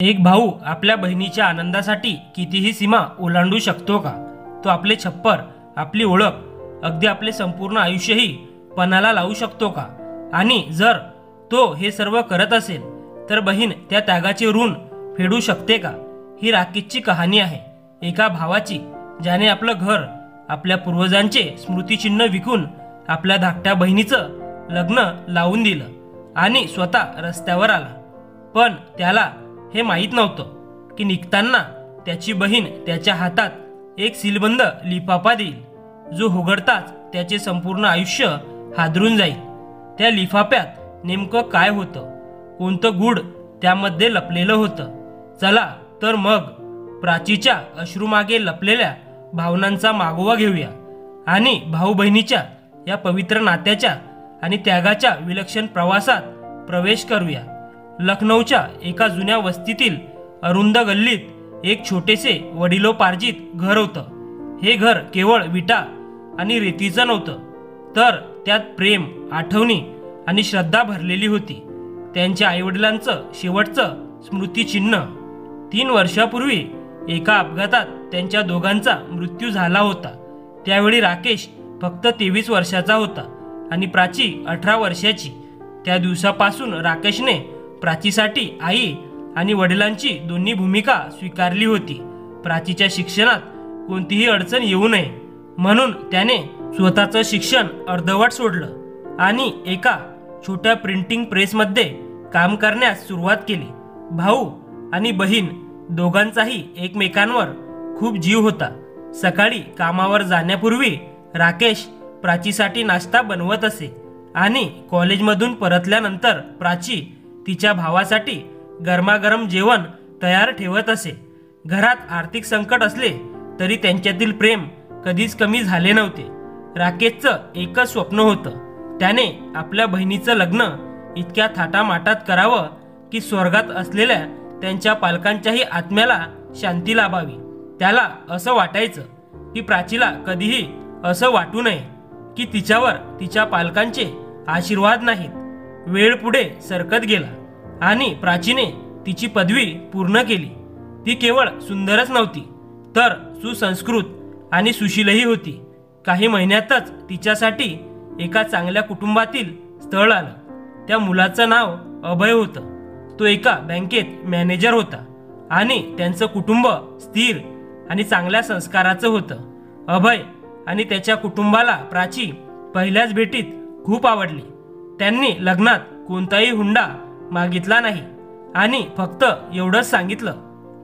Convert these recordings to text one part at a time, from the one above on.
एक भाऊ आपल्या बहिणीच्या आनंदासाठी कितीही सीमा ओलांडू शकतो का? तो आपले छप्पर, आपली ओळख, अगदी आपले संपूर्ण आयुष्यही पणाला लावू शकतो का? आणि जर तो हे सर्व करत असेल तर बहीण त्या त्यागाचे ऋण फेडू शकते का? ही राकेशची कहाणी आहे, एका भावाची ज्याने आपलं घर, आपल्या पूर्वजांचे स्मृतिचिन्ह विकून आपल्या धाकट्या बहिणीचं लग्न लावून दिलं आणि स्वतः रस्त्यावर आला. पण त्याला हे माहीत नव्हतं की निघताना त्याची बहीण त्याच्या हातात एक सीलबंद लिफाफा देईल, जो उघडताच त्याचे संपूर्ण आयुष्य हादरून जाईल. त्या लिफाफ्यात नेमकं काय होतं, कोणतं गूढ त्यामध्ये लपलेलं होतं? चला तर मग प्राचीच्या अश्रूमागे लपलेल्या भावनांचा मागोवा घेऊया आणि भाऊ बहिणीच्या या पवित्र नात्याच्या आणि त्यागाच्या विलक्षण प्रवासात प्रवेश करूया. लखनौच्या एका जुन्या वस्तीतील अरुंद गल्लीत एक छोटेसे वडिलोपार्जित घर होतं. हे घर केवळ विटा आणि रेतीचं नव्हतं, तर त्यात प्रेम, आठवणी आणि श्रद्धा भरलेली होती. त्यांच्या आईवडिलांचं शेवटचं स्मृतिचिन्ह. 3 वर्षापूर्वी एका अपघातात त्यांच्या दोघांचा मृत्यू झाला होता. त्यावेळी राकेश फक्त 23 वर्षाचा होता आणि प्राची 18 वर्षाची. त्या दिवसापासून राकेशने प्राचीसाठी आई आणि वडिलांची दोन्ही भूमिका स्वीकारली होती. प्राचीच्या शिक्षणात कोणतीही अडचण येऊ नये म्हणून त्याने स्वतःचं शिक्षण अर्धवट सोडलं आणि एका छोट्या प्रिंटिंग प्रेसमध्ये काम करण्यास सुरुवात केली. भाऊ आणि बहीण दोघांचाही एकमेकांवर खूप जीव होता. सकाळी कामावर जाण्यापूर्वी राकेश प्राचीसाठी नाश्ता बनवत असे आणि कॉलेजमधून परतल्यानंतर प्राची तिच्या भावासाठी गरमागरम जेवण तयार ठेवत असे. घरात आर्थिक संकट असले तरी त्यांच्यातील प्रेम कधीच कमी झाले नव्हते. राकेशचं एकच स्वप्न होतं, त्याने आपल्या बहिणीचं लग्न इतक्या थाटामाटात करावं की स्वर्गात असलेल्या त्यांच्या पालकांच्याही आत्म्याला शांती लाभावी. त्याला असं वाटायचं की प्राचीला कधीही असं वाटू नये की तिच्यावर तिच्या पालकांचे आशीर्वाद नाहीत. वेळ पुढे सरकत गेला आणि प्राचीने तिची पदवी पूर्ण केली. ती केवळ सुंदरच नव्हती तर सुसंस्कृत आणि सुशीलही होती. काही महिन्यातच तिच्यासाठी एका चांगल्या कुटुंबातील स्थळ आलं. त्या मुलाचं नाव अभय होतं. तो एका बँकेत मॅनेजर होता आणि त्यांचं कुटुंब स्थिर आणि चांगल्या संस्काराचं होतं. अभय आणि त्याच्या कुटुंबाला प्राची पहिल्याच भेटीत खूप आवडली. त्यांनी लग्नात कोणताही हुंडा मागितला नाही आणि फक्त एवढंच सांगितलं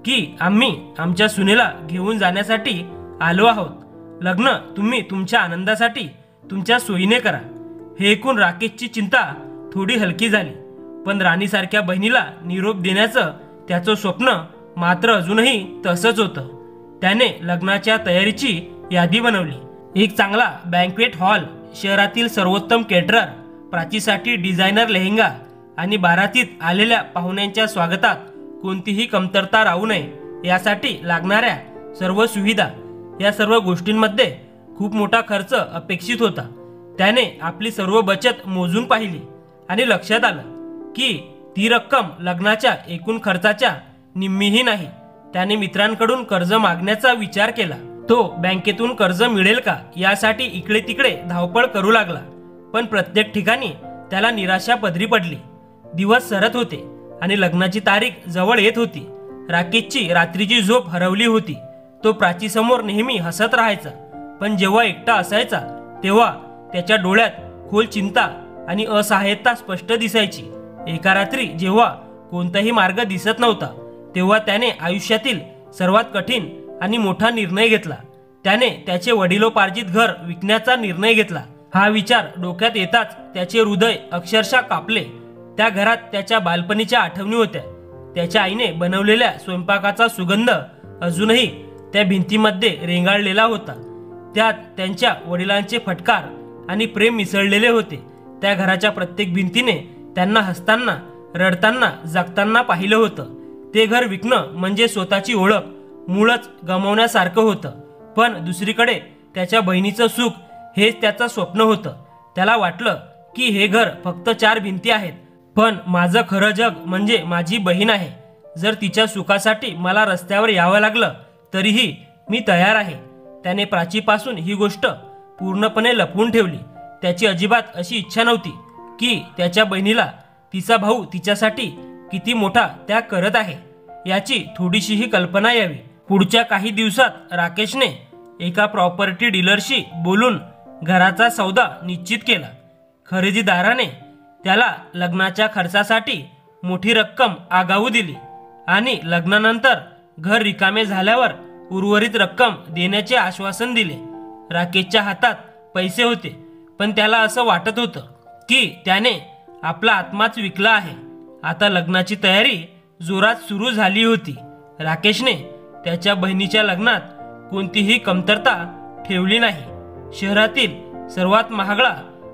की आम्ही आमच्या सुनेला घेऊन जाण्यासाठी आलो आहोत. लग्न तुम्ही तुमच्या आनंदासाठी तुमच्या सोयीने करा. हे ऐकून राकेशची चिंता थोडी हलकी झाली. पण राणीसारख्या बहिणीला निरोप देण्याचं त्याचं स्वप्न मात्र अजूनही तसंच होतं. त्याने लग्नाच्या तयारीची यादी बनवली. एक चांगला बँक्वेट हॉल, शहरातील सर्वोत्तम केटरर, प्राचीसाठी डिझायनर लेहेंगा आणि बारातीत आलेल्या पाहुण्यांच्या स्वागतात कोणतीही कमतरता राहू नये यासाठी लागणाऱ्या सर्व सुविधा, या सर्व गोष्टींमध्ये खूप मोठा खर्च अपेक्षित होता. त्याने आपली सर्व बचत मोजून पाहिली आणि लक्षात आलं की ती रक्कम लग्नाच्या एकूण खर्चाच्या निम्मीही नाही. त्याने मित्रांकडून कर्ज मागण्याचा विचार केला. तो बँकेतून कर्ज मिळेल का यासाठी इकडे तिकडे धावपळ करू लागला. पण प्रत्येक ठिकाणी त्याला निराशा पदरी पडली. दिवस सरत होते आणि लग्नाची तारीख जवळ येत होती. राकेशची रात्रीची झोप हरवली होती. तो प्राचीसमोर नेहमी हसत राहायचा, पण जेव्हा एकटा असायचा तेव्हा त्याच्या डोळ्यात खोल चिंता आणि असहाय्यता स्पष्ट दिसायची. एका रात्री जेव्हा कोणताही मार्ग दिसत नव्हता तेव्हा त्याने आयुष्यातील सर्वात कठीण आणि मोठा निर्णय घेतला. त्याने त्याचे वडिलोपार्जित घर विकण्याचा निर्णय घेतला. हा विचार डोक्यात येताच त्याचे हृदय अक्षरशः कापले. त्या घरात त्याच्या बालपणीच्या आठवणी होत्या. त्याच्या आईने बनवलेल्या स्वयंपाकाचा सुगंध अजूनही त्या भिंतीमध्ये रेंगाळलेला होता. त्यात त्यांच्या वडिलांचे फटकार आणि प्रेम मिसळलेले होते. त्या घराच्या प्रत्येक भिंतीने त्यांना हसताना, रडताना, जगताना पाहिलं होतं. ते घर विकणं म्हणजे स्वतःची ओळख मूळच गमावण्यासारखं होतं. पण दुसरीकडे त्याच्या बहिणीचं सुख हेच त्याचं स्वप्न होतं. त्याला वाटलं की हे घर फक्त 4 भिंती आहेत, पण माझं खरं जग म्हणजे माझी बहीण आहे. जर तिच्या सुखासाठी मला रस्त्यावर यावं लागलं तरीही मी तयार आहे. त्याने प्राचीपासून ही गोष्ट पूर्णपणे लपवून ठेवली. त्याची अजिबात अशी इच्छा नव्हती की त्याच्या बहिणीला तिचा भाऊ तिच्यासाठी किती मोठा त्याग करत आहे याची थोडीशीही कल्पना यावी. पुढच्या काही दिवसात राकेशने एका प्रॉपर्टी डीलरशी बोलून घराचा सौदा निश्चित केला. खरेदीदाराने त्याला लग्नाच्या खर्चासाठी मोठी रक्कम आगाऊ दिली आणि लग्नानंतर घर रिकामे झाल्यावर उर्वरित रक्कम देण्याचे आश्वासन दिले. राकेशच्या हातात पैसे होते, पण त्याला असं वाटत होतं की त्याने आपला आत्माच विकला आहे. आता लग्नाची तयारी जोरात सुरू झाली होती. राकेशने त्याच्या बहिणीच्या लग्नात कोणतीही कमतरता ठेवली नाही. शहरातील सर्वात महागडा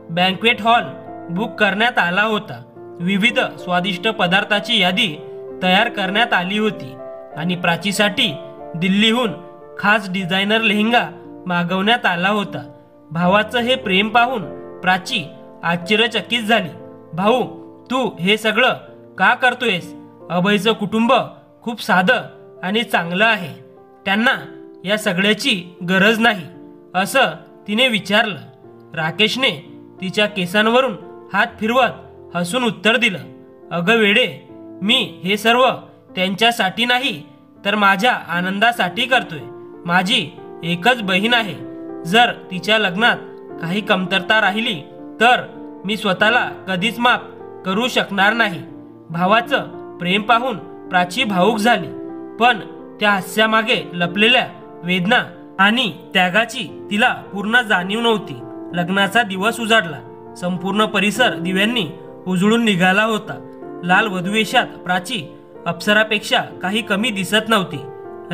बँक्वेट हॉल बुक करण्यात आला होता. विविध स्वादिष्ट पदार्थाची यादी तयार करण्यात आली होती आणि प्राचीसाठी दिल्लीहून खास डिझायनर लेहंगा मागवण्यात आला होता. भावाचं हे प्रेम पाहून प्राची आश्चर्यचकित झाली. भाऊ, तू हे सगळं का करतोयस? अभयचं कुटुंब खूप साधं आणि चांगलं आहे. त्यांना या सगळ्याची गरज नाही, असं तिने विचारलं. राकेशने तिच्या केसांवरून हात फिरवत हसून उत्तर दिलं, अगं वेडे, मी हे सर्व त्यांच्यासाठी नाही तर माझ्या आनंदासाठी करतोय. माझी एकच बहीण आहे. जर तिच्या लग्नात काही कमतरता राहिली तर मी स्वतःला कधीच माफ करू शकणार नाही. भावाचं प्रेम पाहून प्राची भावूक झाली, पण त्या हास्यामागे लपलेल्या वेदना आणि त्यागाची तिला पूर्ण जाणीव नव्हती. लग्नाचा दिवस उजाडला. संपूर्ण परिसर दिव्यांनी उजळून निघाला होता. लाल वधूवेशात प्राची अप्सरापेक्षा काही कमी दिसत नव्हती.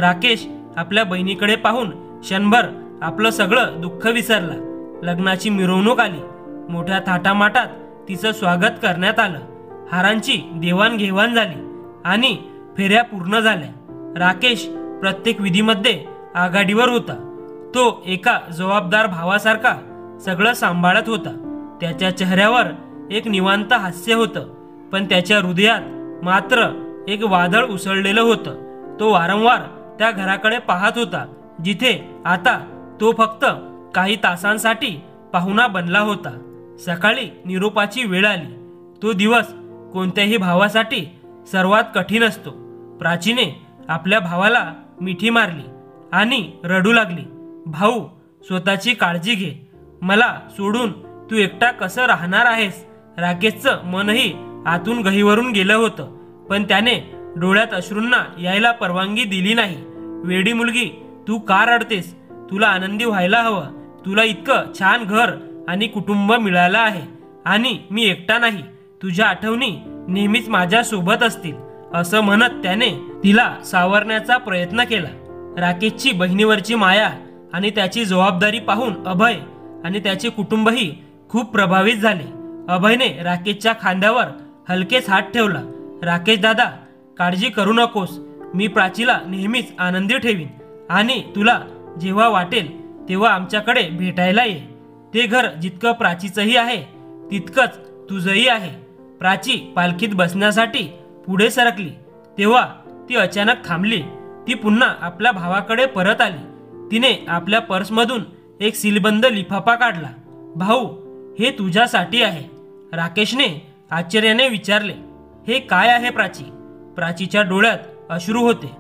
राकेश आपल्या बहिणीकडे पाहून क्षणभर आपलं सगळं दुःख विसरला. लग्नाची मिरवणूक आली. मोठ्या थाटामाटात तिचं स्वागत करण्यात आलं. हारांची देवाणघेवाण झाली आणि फेऱ्या पूर्ण झाल्या. राकेश प्रत्येक विधीमध्ये आघाडीवर होता. तो एका जबाबदार भावासारखा सगळं सांभाळत होता. त्याच्या चेहऱ्यावर एक निवांत हास्य होतं, पण त्याच्या हृदयात मात्र एक वादळ उसळलेलं होतं. तो वारंवार त्या घराकडे पाहत होता जिथे आता तो फक्त काही तासांसाठी पाहुणा बनला होता. सकाळी निरोपाची वेळ आली. तो दिवस कोणत्याही भावासाठी सर्वात कठीण असतो. प्राचीने आपल्या भावाला मिठी मारली आणि रडू लागली, भाऊ, स्वतःची काळजी घे. मला सोडून तू एकटा कसं राहणार आहेस? राकेशचं मनही आतून गहिवरून गेलं होतं, पण त्याने डोळ्यात अश्रूंना यायला परवानगी दिली नाही. वेडी मुलगी, तू का रडतेस? तुला आनंदी व्हायला हवं. तुला इतकं छान घर आणि कुटुंब मिळालं आहे आणि मी एकटा नाही. तुझ्या आठवणी नेहमीच माझ्या सोबत असतील, असं म्हणत त्याने तिला सावरण्याचा प्रयत्न केला. राकेशची बहिणीवरची माया आणि त्याची जबाबदारी पाहून अभय आणि त्याचे कुटुंबही खूप प्रभावित झाले. अभयने राकेशच्या खांद्यावर हलकेच हात ठेवला. राकेश दादा, काळजी करू नकोस. मी प्राचीला नेहमीच आनंदी ठेवीन आणि तुला जेव्हा वाटेल तेव्हा आमच्याकडे भेटायला ये. ते घर जितकं प्राचीचंही आहे तितकंच तुझंही आहे. प्राची पालखीत बसण्यासाठी पुढे सरकली तेव्हा ती अचानक थांबली. ती पुन्हा आपल्या भावाकडे परत आली. तिने आपल्या पर्समधून एक सीलबंद लिफाफा काढला. भाऊ, हे तुझ्यासाठी आहे. राकेशने आश्चर्याने विचारले, हे काय आहे प्राची? प्राचीच्या डोळ्यात अश्रू होते,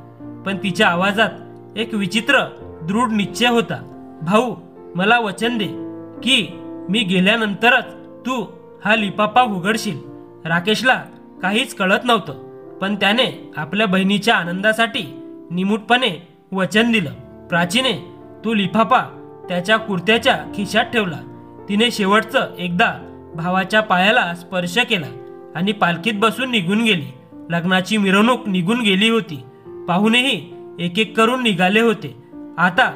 पण तिच्या आवाजात एक विचित्र दृढ निश्चय होता. भाऊ, मला वचन दे की मी गेल्यानंतरच तू हा लिफाफा उघडशील. राकेशला काहीच कळत नव्हतं, पण त्याने आपल्या बहिणीच्या आनंदासाठी निमूटपणे वचन दिलं. प्राचीने तो लिफाफा त्याच्या कुर्त्याच्या खिशात ठेवला. तिने शेवटचं एकदा भावाच्या पायाला स्पर्श केला आणि पालखीत बसून निघून गेली. लग्नाची मिरवणूक निघून गेली होती. पाहुणेही एक एक करून निघाले होते. आता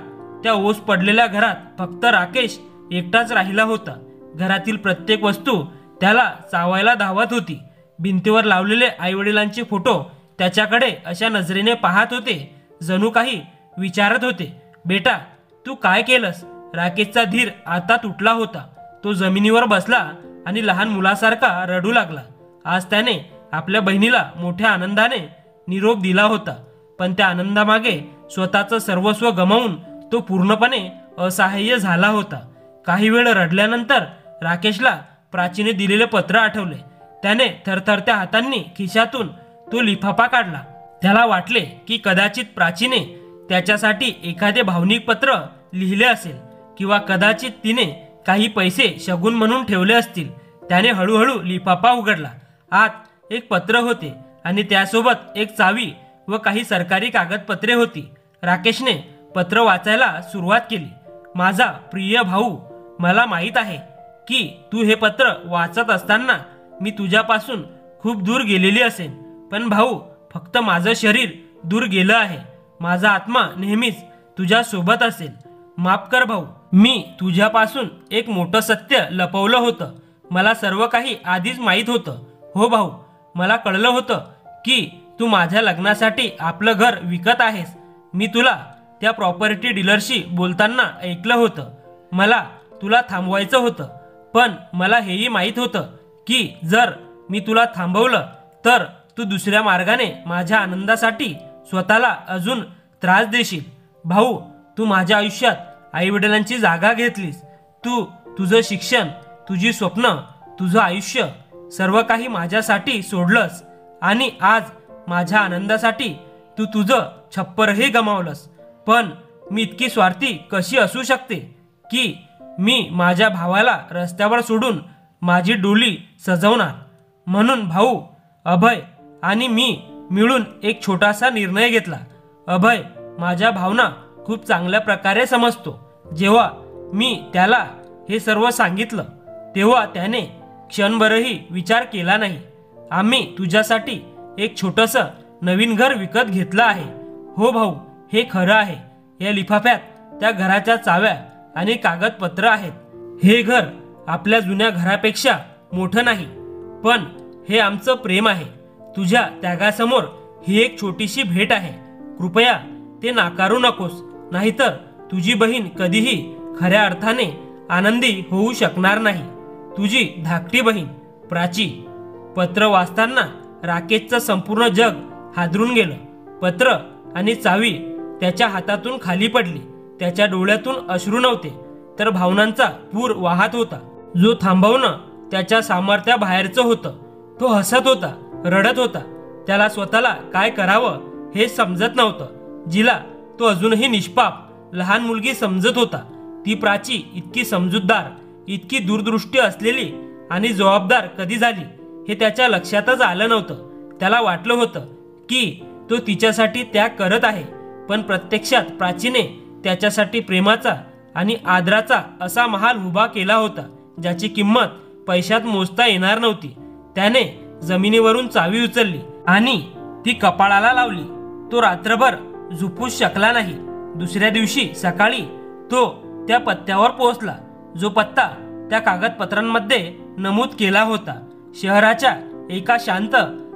त्या ओस पडलेल्या घरात फक्त राकेश एकटाच राहिला होता. घरातील प्रत्येक वस्तू त्याला चावायला धावत होती. भिंतीवर लावलेले आईवडिलांचे फोटो त्याच्याकडे अशा नजरेने पाहत होते जणू काही विचारत होते, बेटा, तू काय केलंस? राकेशचा धीर आता तुटला होता. तो जमिनीवर बसला आणि लहान मुलासारखा रडू लागला. आज त्याने आपल्या बहिणीला मोठ्या आनंदाने निरोप दिला होता, पण त्या आनंदामागे स्वतःचं सर्वस्व गमावून तो पूर्णपणे असहाय्य झाला होता. काही वेळ रडल्यानंतर राकेशला प्राचीने दिलेले पत्र आठवले. त्याने थरथरत्या हातांनी खिशातून तो लिफाफा काढला. त्याला वाटले की कदाचित प्राचीने त्याच्यासाठी एखादे भावनिक पत्र लिहिले असेल किंवा कदाचित तिने काही पैसे शगुन म्हणून ठेवले असतील. त्याने हळूहळू लिफाफा उघडला. आत एक पत्र होते आणि त्यासोबत एक चावी व काही सरकारी कागदपत्रे होती. राकेशने पत्र वाचायला सुरुवात केली. माझा प्रिय भाऊ, मला माहीत आहे की तू हे पत्र वाचत असताना मी तुझ्यापासून खूप दूर गेलेली असेन, पण भाऊ, फक्त माझं शरीर दूर गेलं आहे. माझा आत्मा नेहमीच तुझ्या सोबत असेल. माफ कर भाऊ, मी तुझ्यापासून एक मोठं सत्य लपवलं होतं. मला सर्व काही आधीच माहीत होतं. हो भाऊ, मला कळलं होतं की तू माझ्या लग्नासाठी आपलं घर विकत आहेस. मी तुला त्या प्रॉपर्टी डीलरशी बोलताना ऐकलं होतं. मला तुला थांबवायचं होतं, पण मला हेही माहीत होतं की जर मी तुला थांबवलं तर तू दुसऱ्या मार्गाने माझ्या आनंदासाठी स्वतःला अजून त्रास देशील. भाऊ, तू माझ्या आयुष्यात आईवडिलांची जागा घेतलीस. तू तुझं शिक्षण, तुझी स्वप्न, तुझं आयुष्य सर्व काही माझ्यासाठी सोडलंस आणि आज माझ्या आनंदासाठी तू तुझं छप्परही गमावलंस. पण मी इतकी स्वार्थी कशी असू शकते की मी माझ्या भावाला रस्त्यावर सोडून माझी डोली सजवणार. म्हणून भाऊ, अभय आणि मी मिळून एक छोटासा निर्णय घेतला. अभय माझ्या भावना खूप चांगल्या प्रकारे समजतो. जेव्हा मी त्याला हे सर्व सांगितलं तेव्हा त्याने क्षणभरही विचार केला नाही. आम्ही तुझ्यासाठी एक छोटंसं नवीन घर विकत घेतलं आहे. हो भाऊ, हे खरं आहे. या लिफाफ्यात त्या घराच्या चाव्या आणि कागदपत्र आहेत. हे घर आपल्या जुन्या घरापेक्षा मोठं नाही, पण हे आमचं प्रेम आहे. तुझ्या त्यागासमोर ही एक छोटीशी भेट आहे. कृपया ते नाकारू नकोस, नाहीतर तुझी बहीण कधीही खऱ्या अर्थाने आनंदी होऊ शकणार नाही. तुझी धाकटी बहीण प्राची. पत्र वाचताना राकेशचं संपूर्ण जग हादरून गेलं. पत्र आणि चावी त्याच्या हातातून खाली पडली. त्याच्या डोळ्यातून अश्रू नव्हते, तर भावनांचा पूर वाहत होता, जो थांबवणं त्याच्या सामर्थ्याबाहेरचं होतं. तो हसत होता, रडत होता. त्याला स्वतःला काय करावं हे समजत नव्हतं. जिला तो अजूनही निष्पाप लहान मुलगी समजत होता, ती प्राची इतकी समजूतदार, इतकी दूरदृष्टी असलेली आणि जबाबदार कधी झाली हे त्याच्या लक्षातच आलं नव्हतं. त्याला वाटलं होतं की तो तिच्यासाठी त्याग करत आहे, पण प्रत्यक्षात प्राचीने त्याच्यासाठी प्रेमाचा आणि आदराचा असा महाल उभा केला होता, ज्याची किंमत पैशात मोजता येणार नव्हती. त्याने जमिनीवरून चावी उचलली आणि ती कपाळाला लावली. तो रात्रभर झोपूच शकला नाही. दुसऱ्या दिवशी सकाळी तो त्या पत्त्यावर पोहोचला, जो पत्ता त्या कागदपत्रांमध्ये नमूद केला होता. शहराच्या एका शांत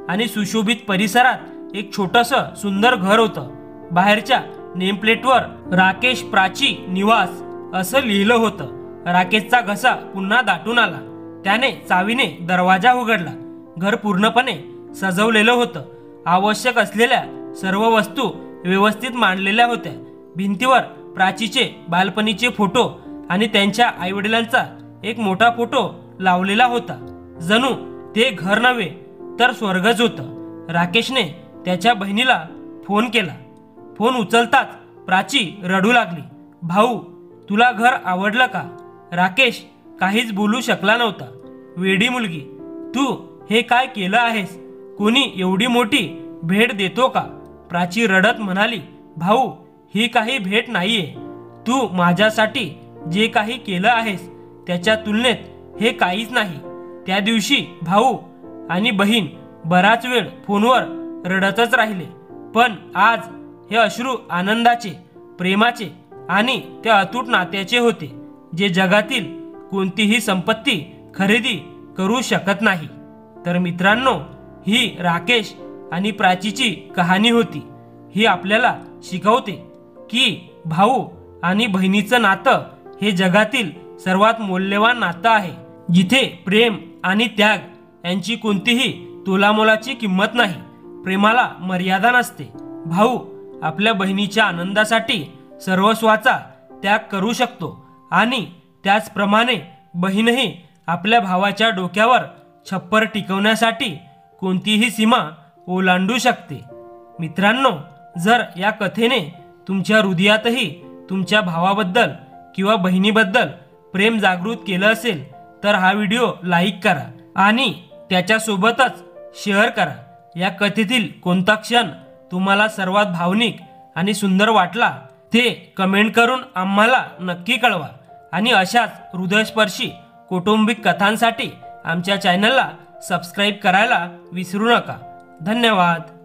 आणि सुशोभित परिसरात एक छोटंसं सुंदर घर होतं. बाहेरच्या नेमप्लेटवर राकेश प्राची निवास असं लिहिलं होतं. राकेशचा घसा पुन्हा दाटून आला. त्याने चावीने दरवाजा उघडला. घर पूर्णपणे सजवलेलं होतं. आवश्यक असलेल्या सर्व वस्तू व्यवस्थित मांडलेल्या होत्या. भिंतीवर प्राचीचे बालपणीचे फोटो आणि त्यांच्या आईवडिलांचा एक मोठा फोटो लावलेला होता. जणू ते घर नव्हे तर स्वर्गच होतं. राकेशने त्याच्या बहिणीला फोन केला. फोन उचलताच प्राची रडू लागली. भाऊ, तुला घर आवडलं का? राकेश काहीच बोलू शकला नव्हता. वेडी मुलगी, तू हे काय केलं आहेस? कोणी एवढी मोठी भेट देतो का? प्राची रडत म्हणाली. भाऊ, ही काही भेट नाहीये. तू माझ्यासाठी जे काही केलं आहेस त्याच्या तुलनेत हे काहीच नाही. त्या दिवशी भाऊ आणि बहीण बराच वेळ फोनवर रडतच राहिले, पण आज हे अश्रू आनंदाचे, प्रेमाचे आणि त्या अतूट नात्याचे होते, जे जगातील कोणतीही संपत्ती खरेदी करू शकत नाही. तर मित्रांनो, ही राकेश आणि प्राचीची कहाणी होती. ही आपल्याला शिकवते की भाऊ आणि बहिणीचं नातं हे जगातील सर्वात मौल्यवान नातं आहे, जिथे प्रेम आणि त्याग यांची कोणतीही तोलामोलाची किंमत नाही. प्रेमाला मर्यादा नसते. भाऊ आपल्या बहिणीच्या आनंदासाठी सर्वस्वाचा त्याग करू शकतो आणि त्याचप्रमाणे बहीणही आपल्या भावाच्या डोक्यावर छप्पर टिकवण्यासाठी कोणतीही सीमा ओलांडू शकते. मित्रांनो, जर या कथेने तुमच्या हृदयातही तुमच्या भावाबद्दल किंवा बहिणीबद्दल प्रेम जागृत केलं असेल तर हा व्हिडिओ लाईक करा आणि त्याच्यासोबतच शेअर करा. या कथेतील कोणता क्षण तुम्हाला सर्वात भावनिक आणि सुंदर वाटला ते कमेंट करून आम्हाला नक्की कळवा आणि अशाच हृदयस्पर्शी कौटुंबिक कथांसाठी आमच्या चॅनलला सबस्क्राईब करायला विसरू नका. धन्यवाद.